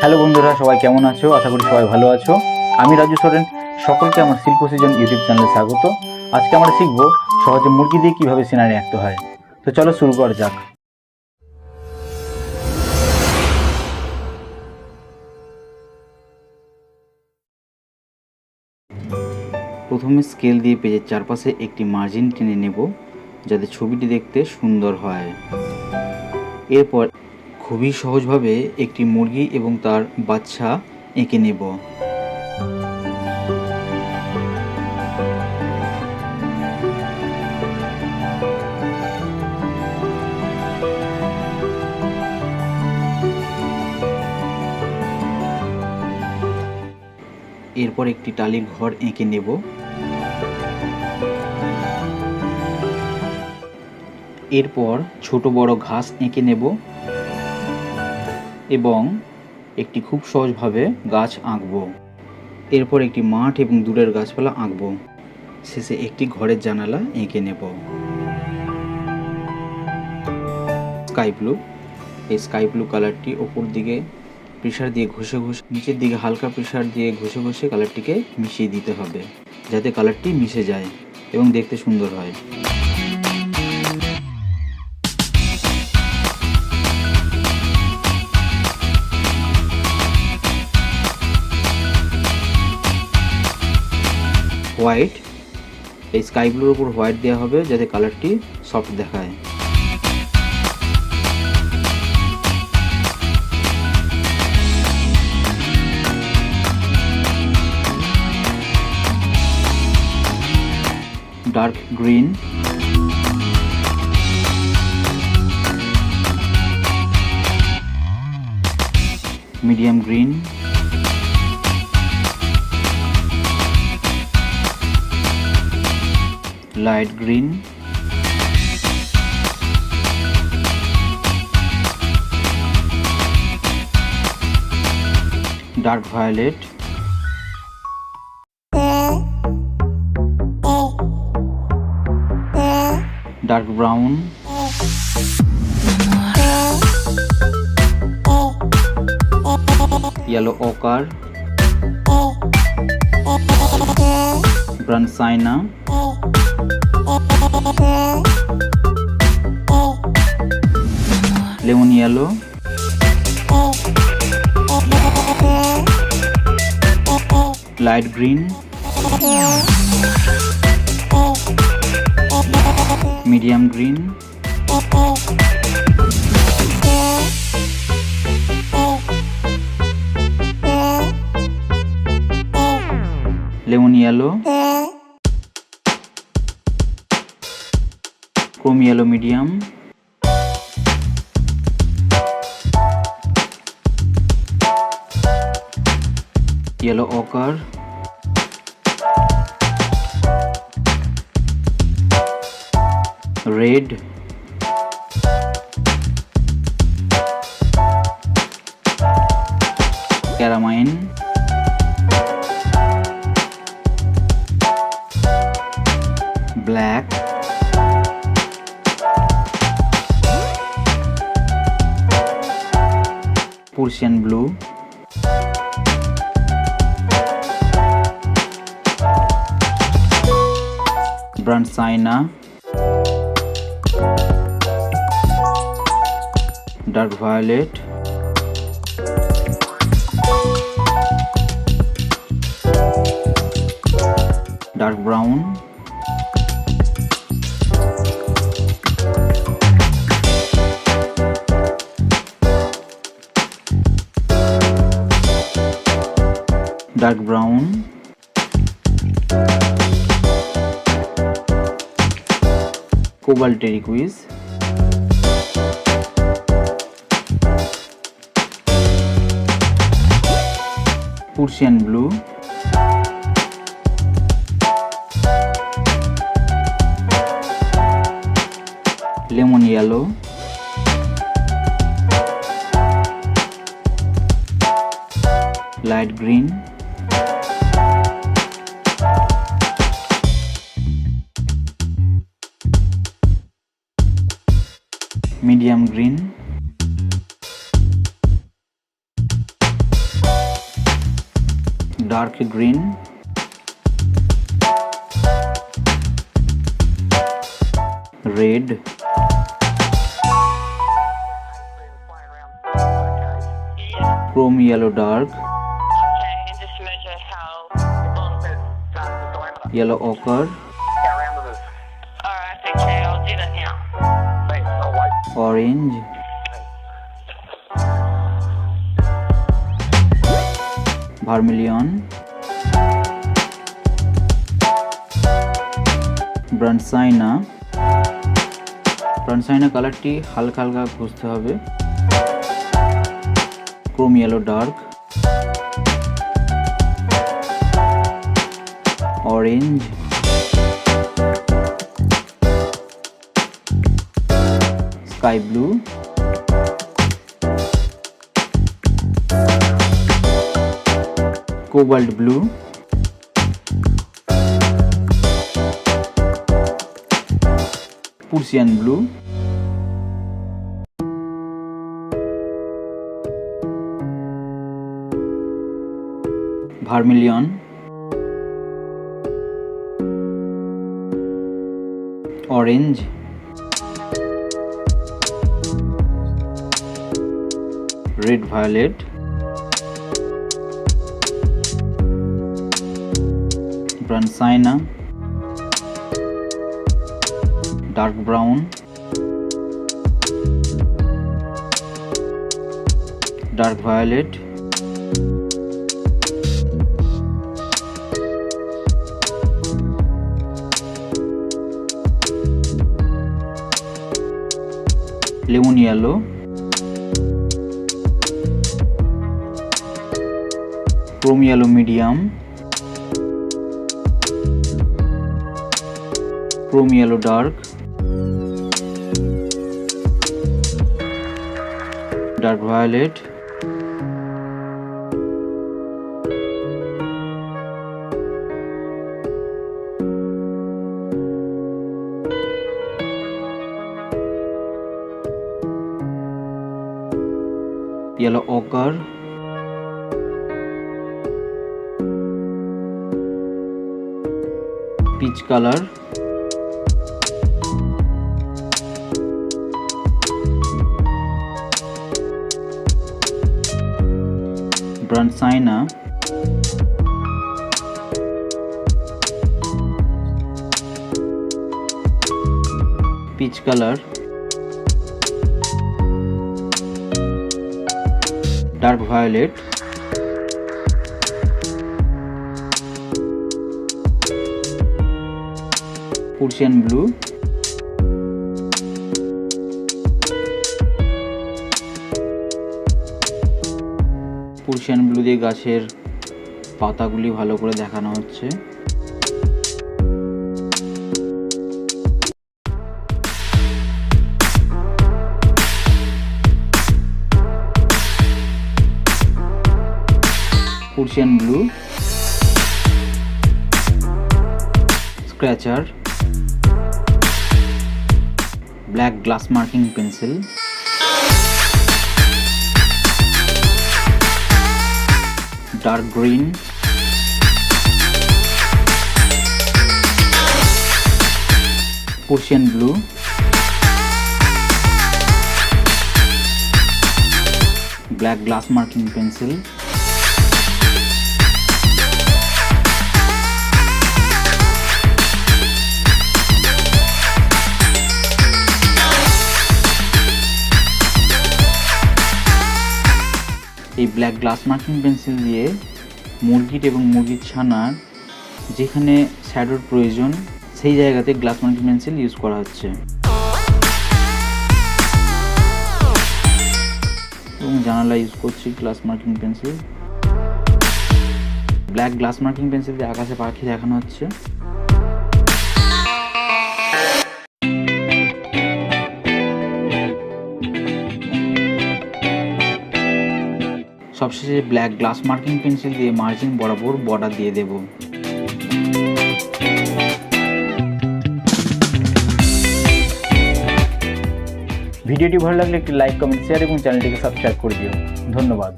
Hello বন্ধুরা, সবাই কেমন আছো? আশা করি সবাই ভালো আছো। আমি রাজু সোরেন, সকলকে আমার শিল্প সৃজন ইউটিউব চ্যানেলে স্বাগত। আজকে আমরা শিখবো সহজে মুরগি দিয়ে কিভাবে সিনারি আঁকতে হয়। তো চলো শুরু করা যাক। প্রথমে স্কেল দিয়ে পেজের চারপাশে একটি মার্জিন টেনে নেব, যাতে ছবিটি দেখতে সুন্দর হয়। এরপর খুবই সহজভাবে একটি মুরগি এবং তার বাচ্চা এঁকে নেব। এরপর একটি টালির ঘর এঁকে নেব। এরপর ছোট বড় ঘাস এঁকে নেব এবং একটি খুব সহজভাবে গাছ আঁকব। এরপর একটি মাঠ এবং দূরের গাছপালা আঁকব। শেষে একটি ঘরের জানালা এঁকে নেব। স্কাই ব্লু, এই স্কাই ব্লু কালারটি ওপর দিকে প্রেসার দিয়ে ঘষে নিচের দিকে হালকা প্রেসার দিয়ে ঘষে কালারটিকে মিশিয়ে দিতে হবে, যাতে কালারটি মিশে যায় এবং দেখতে সুন্দর হয়। হোয়াইট, এই স্কাই ব্লুর উপর হোয়াইট দেওয়া হবে যাতে কালারটি সফট দেখায়। Dark green, medium green, light green, dark violet, dark brown, yellow ochre, burnt sienna, lemon yellow, light green, medium green, lemon yellow, chrome yellow medium, yellow ochre, red, carmine, black, Persian blue, burnt sienna, dark violet, dark brown, dark brown, cobalt turquoise, Persian blue, lemon yellow, light green, medium green, dark green, red, Chrome yellow dark, yellow ochre, orange, vermilion, ব্রনসাইনা। ব্রনসাইনা কালারটি হালকা হালকা ঘষতে হবে। Chrome yellow dark, orange, sky blue, cobalt blue, Persian blue, vermilion, orange, red violet, Bronsina, dark brown, dark violet, lemon yellow, chrome yellow medium, chrome yellow dark, dark violet, yellow ochre, peach color, Bronsina, peach color, dark violet, Persian blue, Persian blue দিয়ে গাছের পাতাগুলি ভালো করে দেখানো হচ্ছে। Persian blue, scratcher, black glass marking pencil, dark green, Persian blue, black glass marking pencil, এই black glass marking pencil দিয়ে মুরগির এবং মুরগির ছানার যেখানে শ্যাডোর প্রয়োজন সেই জায়গাতে গ্লাস মার্কিং পেন্সিল ইউজ করা হচ্ছে এবং জানালা ইউজ করছি glass marking pencil. Black glass marking pencil দিয়ে আকাশে পাখি দেখানো হচ্ছে। সবশেষে ব্ল্যাক গ্লাস মার্কিং পেন্সিল দিয়ে মার্জিন বরাবর বর্ডার দিয়ে দেব। ভিডিওটি ভালো লাগলে একটি লাইক, কমেন্ট, শেয়ার এবং চ্যানেলটিকে সাবস্ক্রাইব করে দিও। ধন্যবাদ।